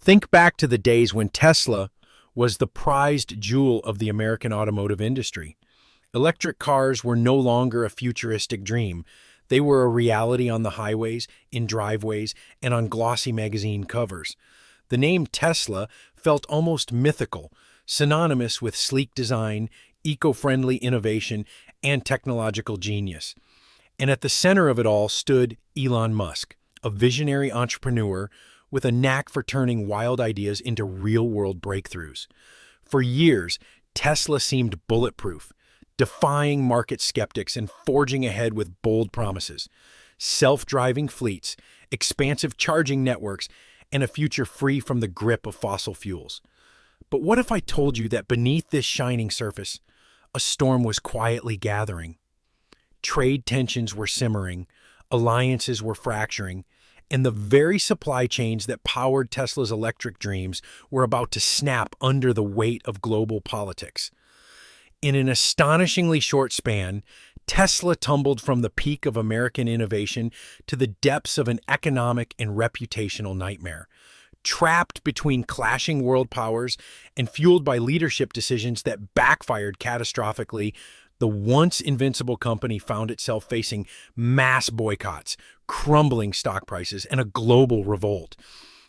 Think back to the days when Tesla was the prized jewel of the American automotive industry. Electric cars were no longer a futuristic dream. They were a reality on the highways, in driveways, and on glossy magazine covers. The name Tesla felt almost mythical, synonymous with sleek design, eco-friendly innovation, and technological genius. And at the center of it all stood Elon Musk, a visionary entrepreneur with a knack for turning wild ideas into real-world breakthroughs. For years, Tesla seemed bulletproof, defying market skeptics and forging ahead with bold promises. Self-driving fleets, expansive charging networks, and a future free from the grip of fossil fuels. But what if I told you that beneath this shining surface, a storm was quietly gathering? Trade tensions were simmering, alliances were fracturing, and the very supply chains that powered Tesla's electric dreams were about to snap under the weight of global politics. In an astonishingly short span, Tesla tumbled from the peak of American innovation to the depths of an economic and reputational nightmare. Trapped between clashing world powers and fueled by leadership decisions that backfired catastrophically, the once invincible company found itself facing mass boycotts, crumbling stock prices, and a global revolt.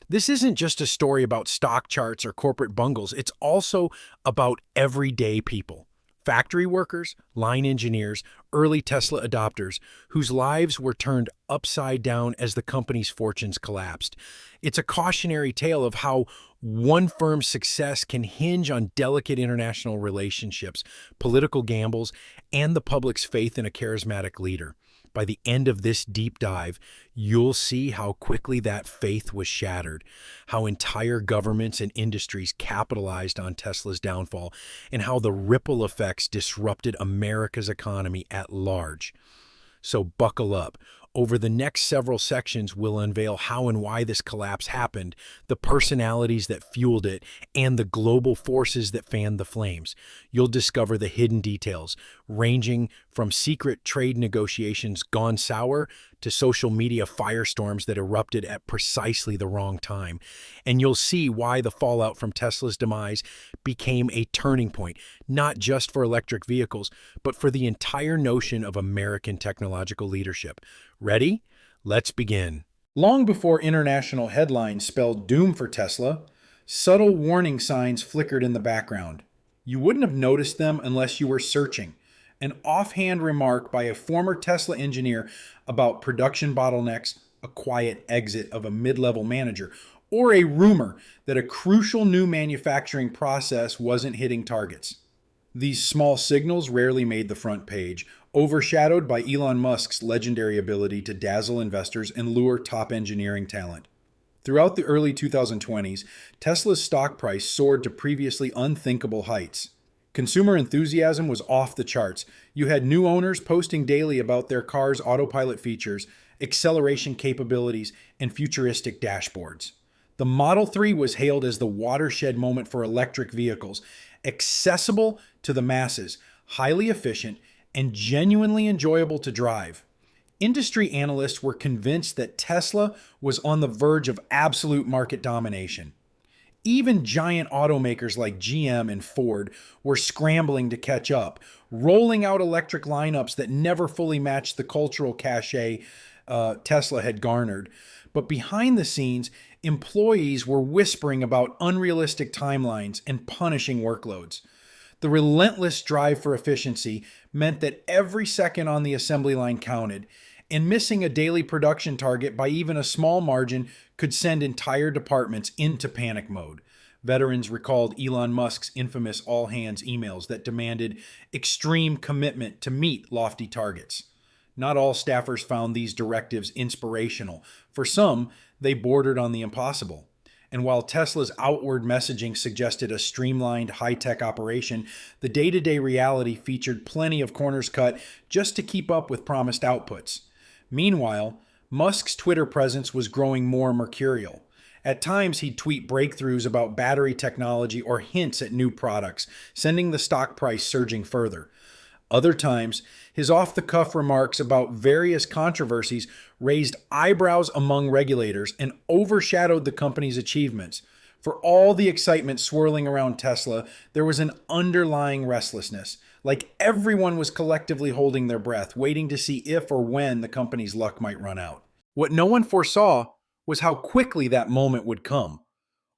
This isn't just a story about stock charts or corporate bungles, it's also about everyday people. Factory workers, line engineers, early Tesla adopters, whose lives were turned upside down as the company's fortunes collapsed. It's a cautionary tale of how one firm's success can hinge on delicate international relationships, political gambles, and the public's faith in a charismatic leader. By the end of this deep dive, you'll see how quickly that faith was shattered, how entire governments and industries capitalized on Tesla's downfall, and how the ripple effects disrupted America's economy at large. So buckle up. Over the next several sections, we'll unveil how and why this collapse happened, the personalities that fueled it, and the global forces that fanned the flames. You'll discover the hidden details, ranging from secret trade negotiations gone sour to social media firestorms that erupted at precisely the wrong time. And you'll see why the fallout from Tesla's demise became a turning point, not just for electric vehicles, but for the entire notion of American technological leadership. Ready? Let's begin. Long before international headlines spelled doom for Tesla, subtle warning signs flickered in the background. You wouldn't have noticed them unless you were searching. An offhand remark by a former Tesla engineer about production bottlenecks, a quiet exit of a mid-level manager, or a rumor that a crucial new manufacturing process wasn't hitting targets. These small signals rarely made the front page, overshadowed by Elon Musk's legendary ability to dazzle investors and lure top engineering talent. Throughout the early 2020s, Tesla's stock price soared to previously unthinkable heights. Consumer enthusiasm was off the charts. You had new owners posting daily about their car's autopilot features, acceleration capabilities, and futuristic dashboards. The Model 3 was hailed as the watershed moment for electric vehicles, accessible to the masses, highly efficient, and genuinely enjoyable to drive. Industry analysts were convinced that Tesla was on the verge of absolute market domination. Even giant automakers like GM and Ford were scrambling to catch up, rolling out electric lineups that never fully matched the cultural cachet Tesla had garnered. But behind the scenes, employees were whispering about unrealistic timelines and punishing workloads. The relentless drive for efficiency meant that every second on the assembly line counted, and missing a daily production target by even a small margin could send entire departments into panic mode. Veterans recalled Elon Musk's infamous all-hands emails that demanded extreme commitment to meet lofty targets. Not all staffers found these directives inspirational. For some, they bordered on the impossible. And while Tesla's outward messaging suggested a streamlined, high-tech operation, the day-to-day reality featured plenty of corners cut just to keep up with promised outputs. Meanwhile, Musk's Twitter presence was growing more mercurial. At times, he'd tweet breakthroughs about battery technology or hints at new products, sending the stock price surging further. Other times, his off-the-cuff remarks about various controversies raised eyebrows among regulators and overshadowed the company's achievements. For all the excitement swirling around Tesla, there was an underlying restlessness. Like everyone was collectively holding their breath, waiting to see if or when the company's luck might run out. What no one foresaw was how quickly that moment would come,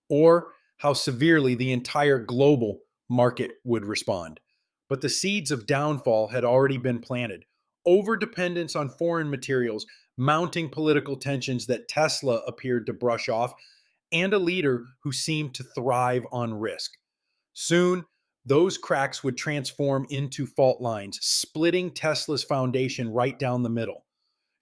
or how severely the entire global market would respond. But the seeds of downfall had already been planted. Overdependence on foreign materials, mounting political tensions that Tesla appeared to brush off, and a leader who seemed to thrive on risk. Soon, those cracks would transform into fault lines, splitting Tesla's foundation right down the middle.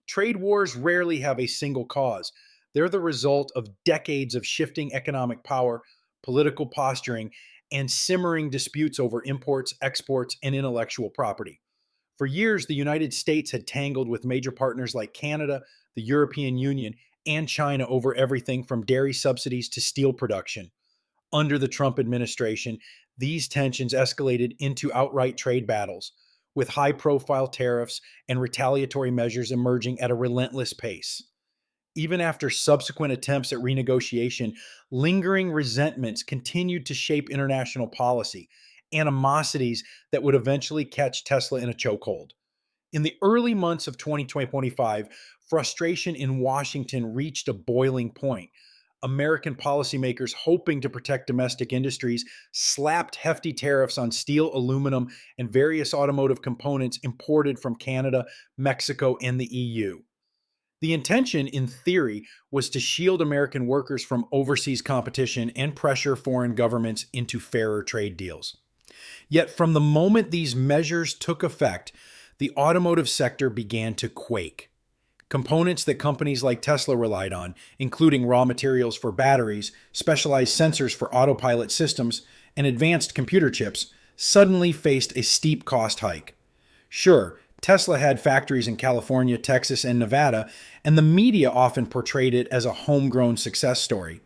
Trade wars rarely have a single cause. They're the result of decades of shifting economic power, political posturing, and simmering disputes over imports, exports, and intellectual property. For years, the United States had tangled with major partners like Canada, the European Union, and China over everything from dairy subsidies to steel production. Under the Trump administration, these tensions escalated into outright trade battles, with high profile tariffs and retaliatory measures emerging at a relentless pace. Even after subsequent attempts at renegotiation, lingering resentments continued to shape international policy, animosities that would eventually catch Tesla in a chokehold. In the early months of 2025, frustration in Washington reached a boiling point. American policymakers, hoping to protect domestic industries, slapped hefty tariffs on steel, aluminum, and various automotive components imported from Canada, Mexico, and the EU. The intention, in theory, was to shield American workers from overseas competition and pressure foreign governments into fairer trade deals. Yet, from the moment these measures took effect, the automotive sector began to quake. Components that companies like Tesla relied on, including raw materials for batteries, specialized sensors for autopilot systems, and advanced computer chips, suddenly faced a steep cost hike. Sure, Tesla had factories in California, Texas, and Nevada, and the media often portrayed it as a homegrown success story.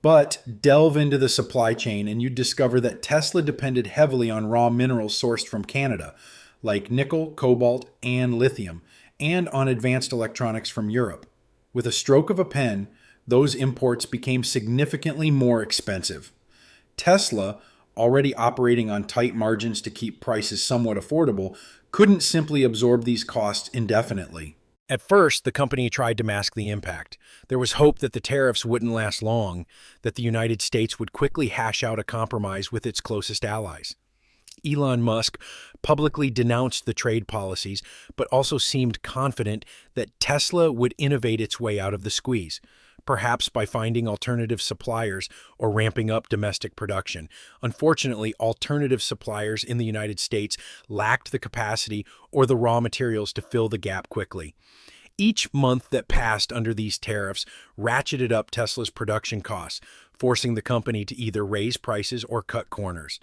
But delve into the supply chain and you'd discover that Tesla depended heavily on raw minerals sourced from Canada, like nickel, cobalt, and lithium, and on advanced electronics from Europe. With a stroke of a pen, those imports became significantly more expensive. Tesla, already operating on tight margins to keep prices somewhat affordable, couldn't simply absorb these costs indefinitely. At first, the company tried to mask the impact. There was hope that the tariffs wouldn't last long, that the United States would quickly hash out a compromise with its closest allies. Elon Musk publicly denounced the trade policies, but also seemed confident that Tesla would innovate its way out of the squeeze, perhaps by finding alternative suppliers or ramping up domestic production. Unfortunately, alternative suppliers in the United States lacked the capacity or the raw materials to fill the gap quickly. Each month that passed under these tariffs ratcheted up Tesla's production costs, forcing the company to either raise prices or cut corners.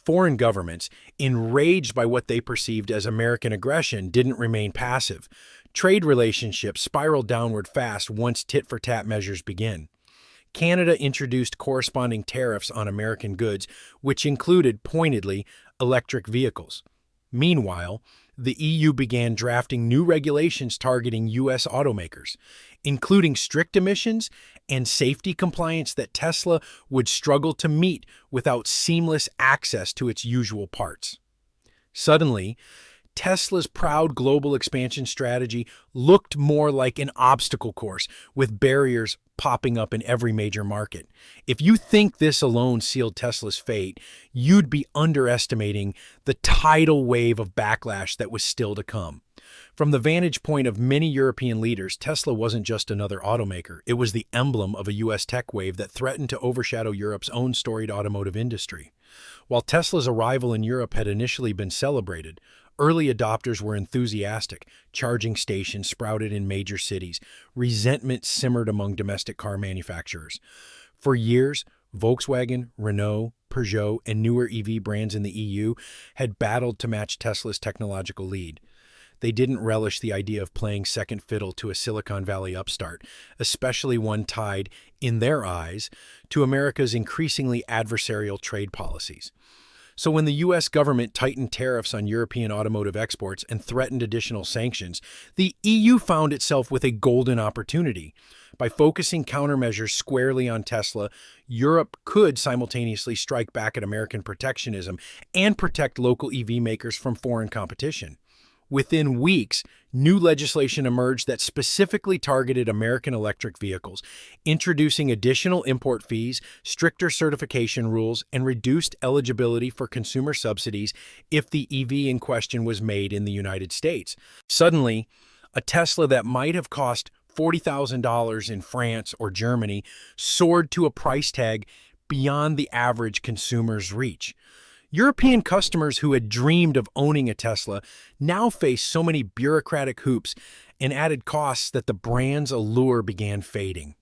Foreign governments, enraged by what they perceived as American aggression, didn't remain passive. Trade relationships spiraled downward fast once tit-for-tat measures began. Canada introduced corresponding tariffs on American goods, which included, pointedly, electric vehicles. Meanwhile, the EU began drafting new regulations targeting U.S. automakers, including strict emissions and safety compliance that Tesla would struggle to meet without seamless access to its usual parts. Suddenly, Tesla's proud global expansion strategy looked more like an obstacle course, with barriers popping up in every major market. If you think this alone sealed Tesla's fate, you'd be underestimating the tidal wave of backlash that was still to come. From the vantage point of many European leaders, Tesla wasn't just another automaker. It was the emblem of a U.S. tech wave that threatened to overshadow Europe's own storied automotive industry. While Tesla's arrival in Europe had initially been celebrated, early adopters were enthusiastic. Charging stations sprouted in major cities. Resentment simmered among domestic car manufacturers. For years, Volkswagen, Renault, Peugeot, and newer EV brands in the EU had battled to match Tesla's technological lead. They didn't relish the idea of playing second fiddle to a Silicon Valley upstart, especially one tied, in their eyes, to America's increasingly adversarial trade policies. So when the US government tightened tariffs on European automotive exports and threatened additional sanctions, the EU found itself with a golden opportunity. By focusing countermeasures squarely on Tesla, Europe could simultaneously strike back at American protectionism and protect local EV makers from foreign competition. Within weeks, new legislation emerged that specifically targeted American electric vehicles, introducing additional import fees, stricter certification rules, and reduced eligibility for consumer subsidies if the EV in question was made in the United States. Suddenly, a Tesla that might have cost $40,000 in France or Germany soared to a price tag beyond the average consumer's reach. European customers who had dreamed of owning a Tesla now face so many bureaucratic hoops and added costs that the brand's allure began fading.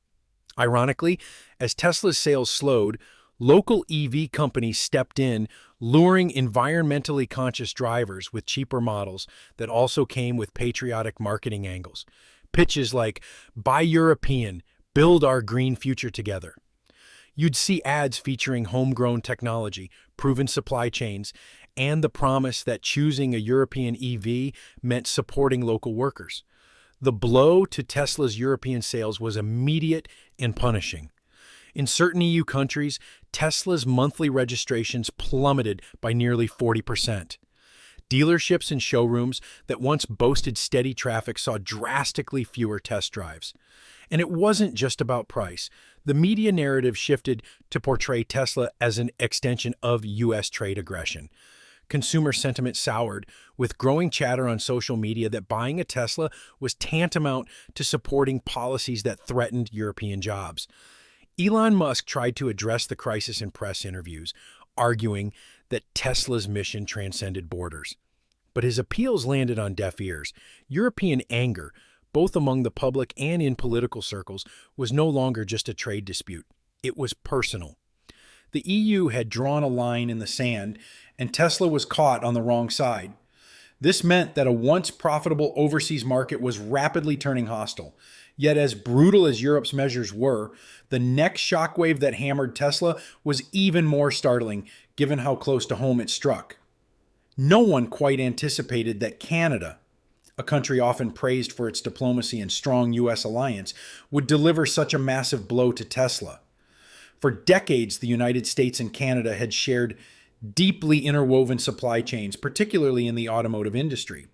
Ironically, as Tesla's sales slowed, local EV companies stepped in, luring environmentally conscious drivers with cheaper models that also came with patriotic marketing angles. Pitches like, "Buy European, build our green future together." You'd see ads featuring homegrown technology, proven supply chains, and the promise that choosing a European EV meant supporting local workers. The blow to Tesla's European sales was immediate and punishing. In certain EU countries, Tesla's monthly registrations plummeted by nearly 40%. Dealerships and showrooms that once boasted steady traffic saw drastically fewer test drives. And it wasn't just about price. The media narrative shifted to portray Tesla as an extension of U.S. trade aggression. Consumer sentiment soured, with growing chatter on social media that buying a Tesla was tantamount to supporting policies that threatened European jobs. Elon Musk tried to address the crisis in press interviews, arguing that Tesla's mission transcended borders. But his appeals landed on deaf ears. European anger, both among the public and in political circles, was no longer just a trade dispute. It was personal. The EU had drawn a line in the sand, and Tesla was caught on the wrong side. This meant that a once profitable overseas market was rapidly turning hostile. Yet as brutal as Europe's measures were, the next shockwave that hammered Tesla was even more startling, given how close to home it struck. No one quite anticipated that Canada, a country often praised for its diplomacy and strong U.S. alliance, would deliver such a massive blow to Tesla. For decades, the United States and Canada had shared deeply interwoven supply chains, particularly in the automotive industry.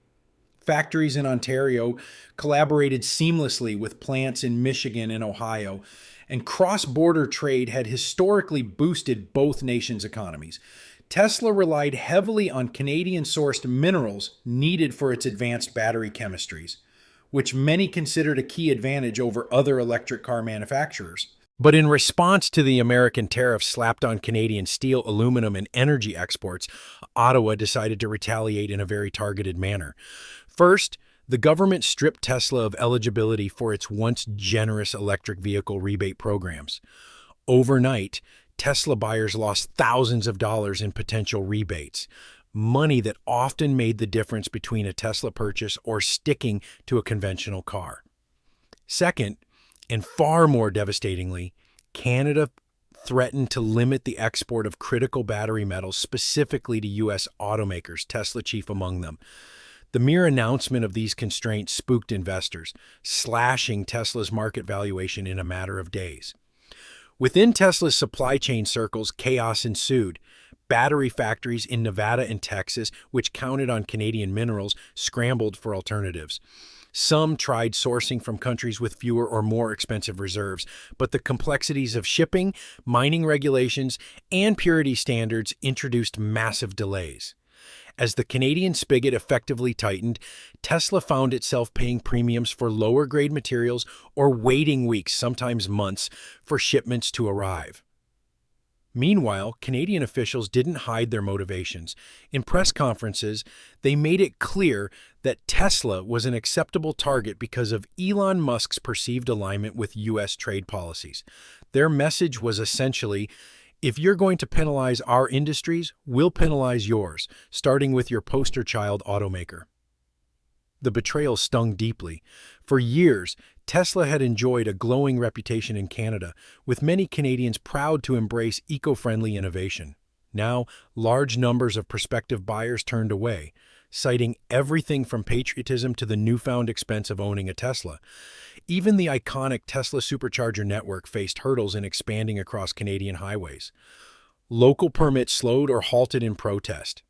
Factories in Ontario collaborated seamlessly with plants in Michigan and Ohio, and cross-border trade had historically boosted both nations' economies. Tesla relied heavily on Canadian-sourced minerals needed for its advanced battery chemistries, which many considered a key advantage over other electric car manufacturers. But in response to the American tariffs slapped on Canadian steel, aluminum, and energy exports, Ottawa decided to retaliate in a very targeted manner. First, the government stripped Tesla of eligibility for its once generous electric vehicle rebate programs. Overnight, Tesla buyers lost thousands of dollars in potential rebates, money that often made the difference between a Tesla purchase or sticking to a conventional car. Second, and far more devastatingly, Canada threatened to limit the export of critical battery metals specifically to U.S. automakers, Tesla chief among them. The mere announcement of these constraints spooked investors, slashing Tesla's market valuation in a matter of days. Within Tesla's supply chain circles, chaos ensued. Battery factories in Nevada and Texas, which counted on Canadian minerals, scrambled for alternatives. Some tried sourcing from countries with fewer or more expensive reserves, but the complexities of shipping, mining regulations, and purity standards introduced massive delays. As the Canadian spigot effectively tightened, Tesla found itself paying premiums for lower-grade materials or waiting weeks, sometimes months, for shipments to arrive. Meanwhile, Canadian officials didn't hide their motivations. In press conferences, they made it clear that Tesla was an acceptable target because of Elon Musk's perceived alignment with U.S. trade policies. Their message was essentially, if you're going to penalize our industries, we'll penalize yours, starting with your poster child automaker. The betrayal stung deeply. For years, Tesla had enjoyed a glowing reputation in Canada, with many Canadians proud to embrace eco-friendly innovation. Now, large numbers of prospective buyers turned away, citing everything from patriotism to the newfound expense of owning a Tesla. Even the iconic Tesla supercharger network faced hurdles in expanding across Canadian highways. Local permits slowed or halted in protest.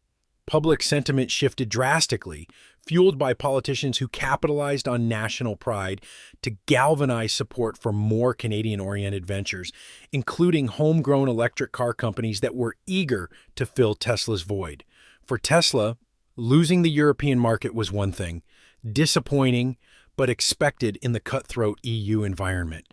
Public sentiment shifted drastically, fueled by politicians who capitalized on national pride to galvanize support for more Canadian-oriented ventures, including homegrown electric car companies that were eager to fill Tesla's void. For Tesla, losing the European market was one thing, disappointing but expected in the cutthroat EU environment.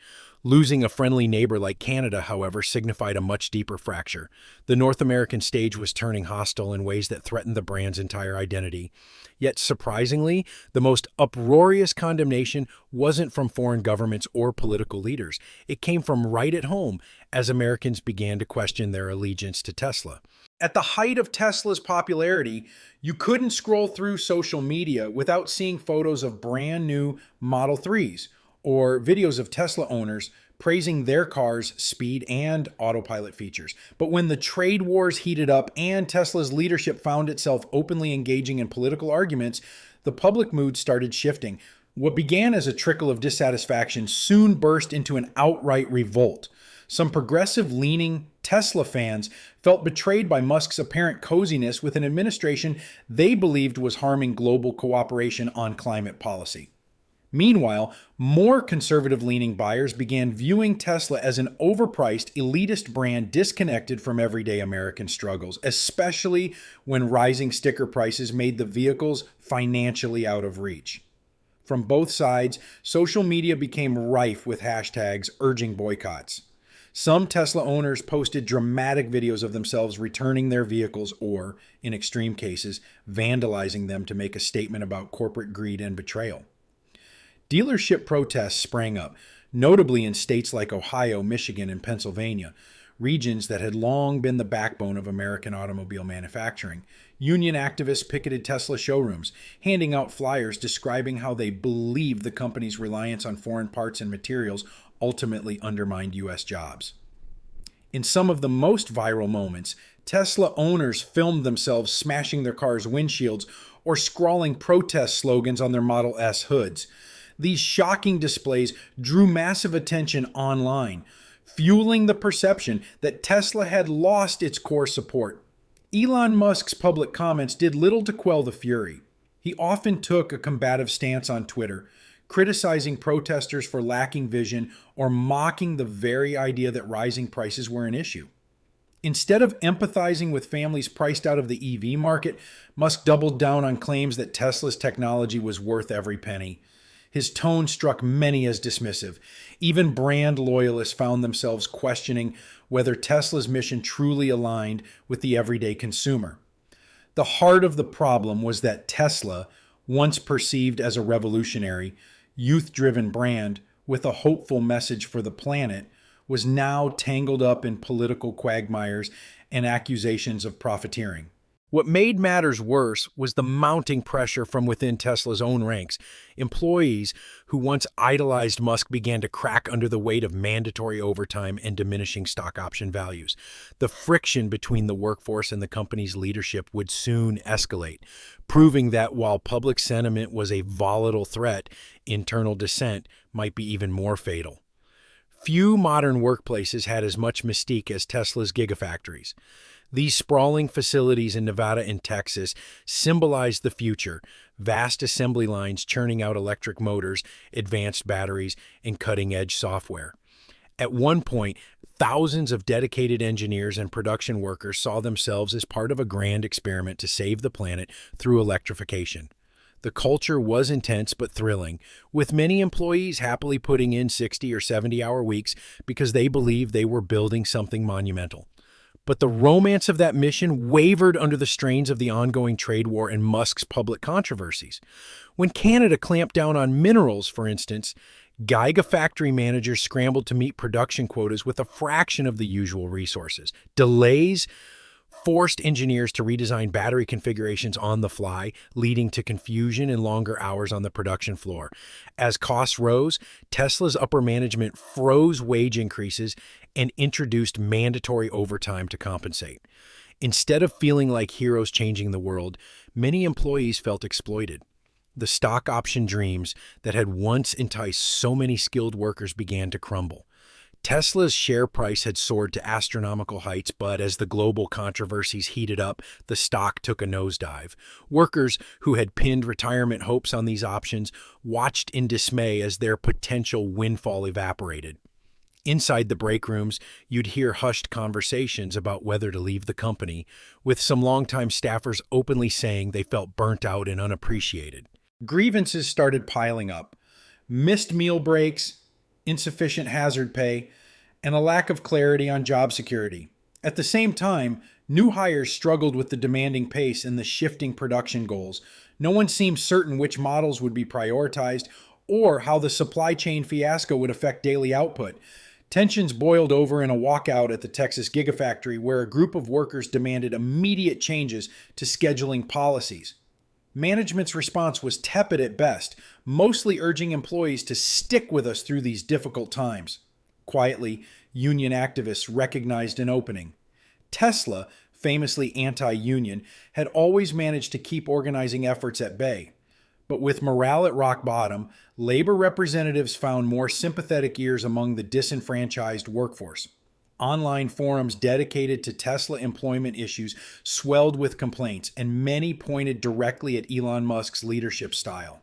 Losing a friendly neighbor like Canada, however, signified a much deeper fracture. The North American stage was turning hostile in ways that threatened the brand's entire identity. Yet, surprisingly, the most uproarious condemnation wasn't from foreign governments or political leaders. It came from right at home as Americans began to question their allegiance to Tesla. At the height of Tesla's popularity, you couldn't scroll through social media without seeing photos of brand new Model 3s or videos of Tesla owners praising their car's speed and autopilot features. But when the trade wars heated up and Tesla's leadership found itself openly engaging in political arguments, the public mood started shifting. What began as a trickle of dissatisfaction soon burst into an outright revolt. Some progressive-leaning Tesla fans felt betrayed by Musk's apparent coziness with an administration they believed was harming global cooperation on climate policy. Meanwhile, more conservative-leaning buyers began viewing Tesla as an overpriced, elitist brand disconnected from everyday American struggles, especially when rising sticker prices made the vehicles financially out of reach. From both sides, social media became rife with hashtags urging boycotts. Some Tesla owners posted dramatic videos of themselves returning their vehicles or, in extreme cases, vandalizing them to make a statement about corporate greed and betrayal. Dealership protests sprang up, notably in states like Ohio, Michigan, and Pennsylvania, regions that had long been the backbone of American automobile manufacturing. Union activists picketed Tesla showrooms, handing out flyers describing how they believed the company's reliance on foreign parts and materials ultimately undermined U.S. jobs. In some of the most viral moments, Tesla owners filmed themselves smashing their cars' windshields or scrawling protest slogans on their Model S hoods. These shocking displays drew massive attention online, fueling the perception that Tesla had lost its core support. Elon Musk's public comments did little to quell the fury. He often took a combative stance on Twitter, criticizing protesters for lacking vision or mocking the very idea that rising prices were an issue. Instead of empathizing with families priced out of the EV market, Musk doubled down on claims that Tesla's technology was worth every penny. His tone struck many as dismissive. Even brand loyalists found themselves questioning whether Tesla's mission truly aligned with the everyday consumer. The heart of the problem was that Tesla, once perceived as a revolutionary, youth-driven brand with a hopeful message for the planet, was now tangled up in political quagmires and accusations of profiteering. What made matters worse was the mounting pressure from within Tesla's own ranks. Employees who once idolized Musk began to crack under the weight of mandatory overtime and diminishing stock option values. The friction between the workforce and the company's leadership would soon escalate, proving that while public sentiment was a volatile threat, internal dissent might be even more fatal. Few modern workplaces had as much mystique as Tesla's gigafactories. These sprawling facilities in Nevada and Texas symbolized the future, vast assembly lines churning out electric motors, advanced batteries, and cutting-edge software. At one point, thousands of dedicated engineers and production workers saw themselves as part of a grand experiment to save the planet through electrification. The culture was intense but thrilling, with many employees happily putting in 60 or 70-hour weeks because they believed they were building something monumental. But the romance of that mission wavered under the strains of the ongoing trade war and Musk's public controversies. When Canada clamped down on minerals, for instance, gigafactory managers scrambled to meet production quotas with a fraction of the usual resources. Delays forced engineers to redesign battery configurations on the fly, leading to confusion and longer hours on the production floor. As costs rose, Tesla's upper management froze wage increases and introduced mandatory overtime to compensate. Instead of feeling like heroes changing the world, many employees felt exploited. The stock option dreams that had once enticed so many skilled workers began to crumble. Tesla's share price had soared to astronomical heights, but as the global controversies heated up, the stock took a nosedive. Workers who had pinned retirement hopes on these options watched in dismay as their potential windfall evaporated. Inside the break rooms, you'd hear hushed conversations about whether to leave the company, with some longtime staffers openly saying they felt burnt out and unappreciated. Grievances started piling up. Missed meal breaks, insufficient hazard pay, and a lack of clarity on job security. At the same time, new hires struggled with the demanding pace and the shifting production goals. No one seemed certain which models would be prioritized or how the supply chain fiasco would affect daily output. Tensions boiled over in a walkout at the Texas Gigafactory where a group of workers demanded immediate changes to scheduling policies. Management's response was tepid at best, mostly urging employees to stick with us through these difficult times. Quietly, union activists recognized an opening. Tesla, famously anti-union, had always managed to keep organizing efforts at bay. But with morale at rock bottom, labor representatives found more sympathetic ears among the disenfranchised workforce. Online forums dedicated to Tesla employment issues swelled with complaints, and many pointed directly at Elon Musk's leadership style.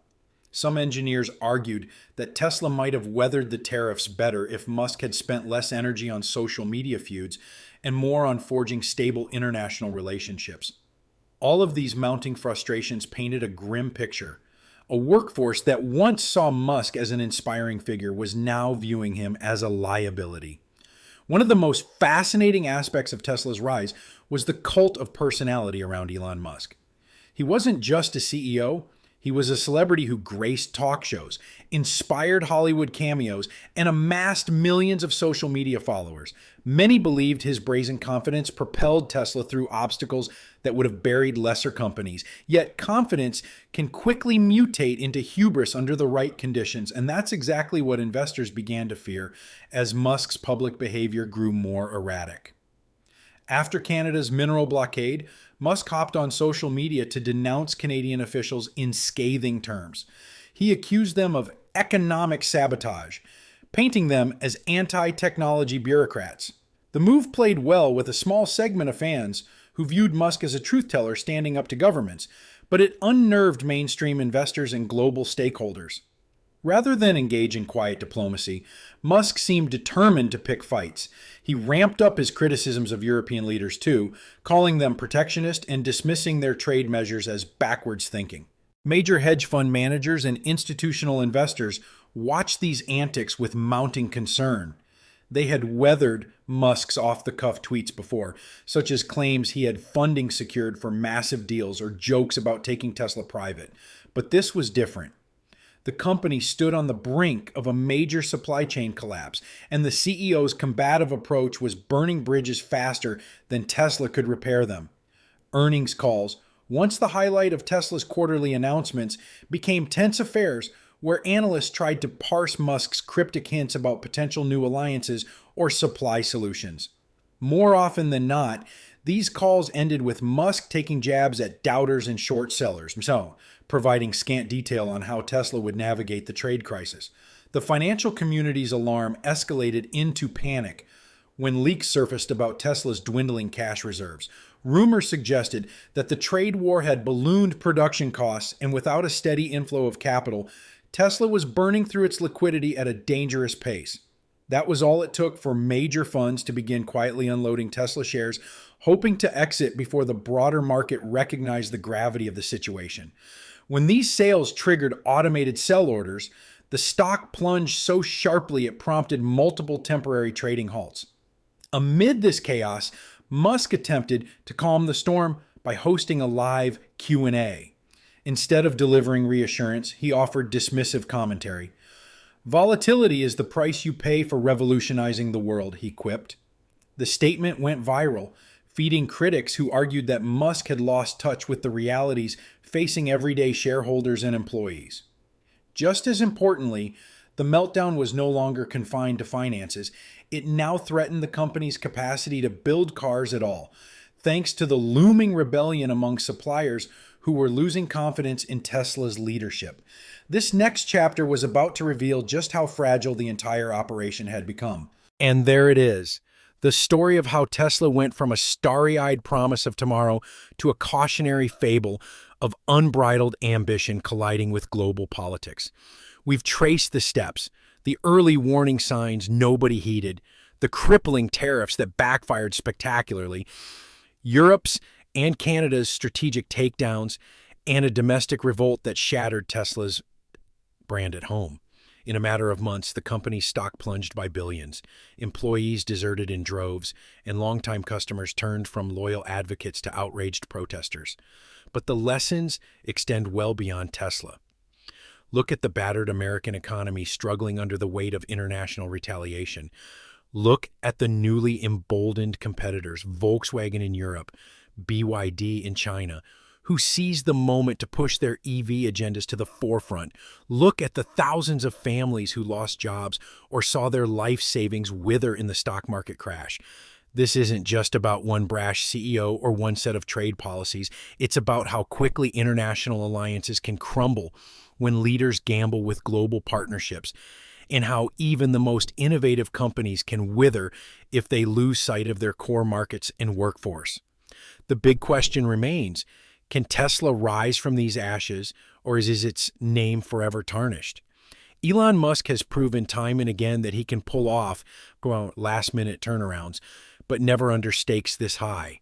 Some engineers argued that Tesla might have weathered the tariffs better if Musk had spent less energy on social media feuds and more on forging stable international relationships. All of these mounting frustrations painted a grim picture. A workforce that once saw Musk as an inspiring figure was now viewing him as a liability. One of the most fascinating aspects of Tesla's rise was the cult of personality around Elon Musk. He wasn't just a CEO, he was a celebrity who graced talk shows, inspired Hollywood cameos, and amassed millions of social media followers. Many believed his brazen confidence propelled Tesla through obstacles that would have buried lesser companies. Yet confidence can quickly mutate into hubris under the right conditions, and that's exactly what investors began to fear as Musk's public behavior grew more erratic. After Canada's mineral blockade, Musk hopped on social media to denounce Canadian officials in scathing terms. He accused them of economic sabotage, painting them as anti-technology bureaucrats. The move played well with a small segment of fans who viewed Musk as a truth-teller standing up to governments, but it unnerved mainstream investors and global stakeholders. Rather than engage in quiet diplomacy, Musk seemed determined to pick fights. He ramped up his criticisms of European leaders too, calling them protectionist and dismissing their trade measures as backwards thinking. Major hedge fund managers and institutional investors watched these antics with mounting concern. They had weathered Musk's off-the-cuff tweets before, such as claims he had funding secured for massive deals or jokes about taking Tesla private. But this was different. The company stood on the brink of a major supply chain collapse, and the CEO's combative approach was burning bridges faster than Tesla could repair them. Earnings calls, once the highlight of Tesla's quarterly announcements, became tense affairs where analysts tried to parse Musk's cryptic hints about potential new alliances or supply solutions. More often than not, these calls ended with Musk taking jabs at doubters and short sellers, providing scant detail on how Tesla would navigate the trade crisis. The financial community's alarm escalated into panic when leaks surfaced about Tesla's dwindling cash reserves. Rumors suggested that the trade war had ballooned production costs, and without a steady inflow of capital, Tesla was burning through its liquidity at a dangerous pace. That was all it took for major funds to begin quietly unloading Tesla shares, hoping to exit before the broader market recognized the gravity of the situation. When these sales triggered automated sell orders, the stock plunged so sharply it prompted multiple temporary trading halts. Amid this chaos, Musk attempted to calm the storm by hosting a live Q&A. Instead of delivering reassurance, he offered dismissive commentary. "Volatility is the price you pay for revolutionizing the world," he quipped. The statement went viral, feeding critics who argued that Musk had lost touch with the realities facing everyday shareholders and employees. Just as importantly, the meltdown was no longer confined to finances. It now threatened the company's capacity to build cars at all. thanks to the looming rebellion among suppliers who were losing confidence in Tesla's leadership. This next chapter was about to reveal just how fragile the entire operation had become. And there it is. The story of how Tesla went from a starry-eyed promise of tomorrow to a cautionary fable of unbridled ambition colliding with global politics. We've traced the steps, the early warning signs nobody heeded, the crippling tariffs that backfired spectacularly, Europe's and Canada's strategic takedowns, and a domestic revolt that shattered Tesla's brand at home. In a matter of months, the company's stock plunged by billions. Employees deserted in droves, and longtime customers turned from loyal advocates to outraged protesters. But the lessons extend well beyond Tesla. Look at the battered American economy struggling under the weight of international retaliation. Look at the newly emboldened competitors, Volkswagen in Europe, BYD in China, who seized the moment to push their EV agendas to the forefront. Look at the thousands of families who lost jobs or saw their life savings wither in the stock market crash. This isn't just about one brash CEO or one set of trade policies. It's about how quickly international alliances can crumble when leaders gamble with global partnerships, and how even the most innovative companies can wither if they lose sight of their core markets and workforce. The big question remains, can Tesla rise from these ashes, or is its name forever tarnished? Elon Musk has proven time and again that he can pull off last-minute turnarounds, but never under stakes this high.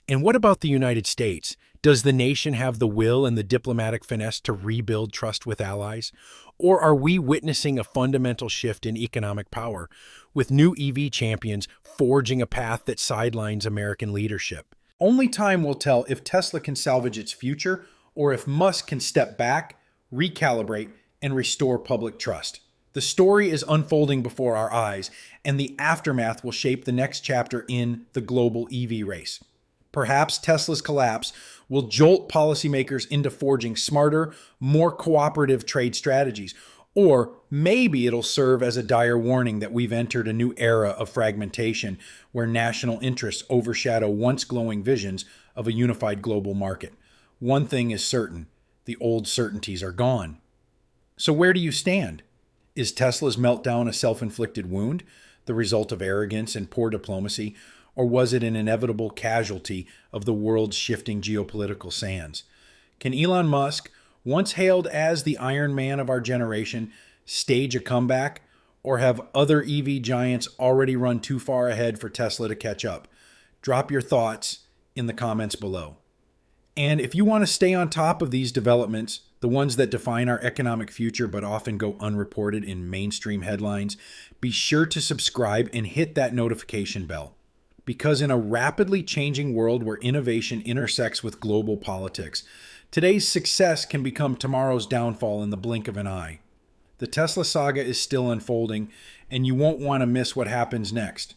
And what about the United States? Does the nation have the will and the diplomatic finesse to rebuild trust with allies? Or are we witnessing a fundamental shift in economic power, with new EV champions forging a path that sidelines American leadership? Only time will tell if Tesla can salvage its future, or if Musk can step back, recalibrate, and restore public trust. The story is unfolding before our eyes, and the aftermath will shape the next chapter in the global EV race. Perhaps Tesla's collapse will jolt policymakers into forging smarter, more cooperative trade strategies, or maybe it'll serve as a dire warning that we've entered a new era of fragmentation where national interests overshadow once glowing visions of a unified global market. One thing is certain, the old certainties are gone. So where do you stand? Is Tesla's meltdown a self-inflicted wound, the result of arrogance and poor diplomacy, or was it an inevitable casualty of the world's shifting geopolitical sands? Can Elon Musk, once hailed as the Iron Man of our generation, stage a comeback, or have other EV giants already run too far ahead for Tesla to catch up? Drop your thoughts in the comments below. And if you want to stay on top of these developments, the ones that define our economic future but often go unreported in mainstream headlines, be sure to subscribe and hit that notification bell. Because in a rapidly changing world where innovation intersects with global politics, today's success can become tomorrow's downfall in the blink of an eye. The Tesla saga is still unfolding, and you won't want to miss what happens next.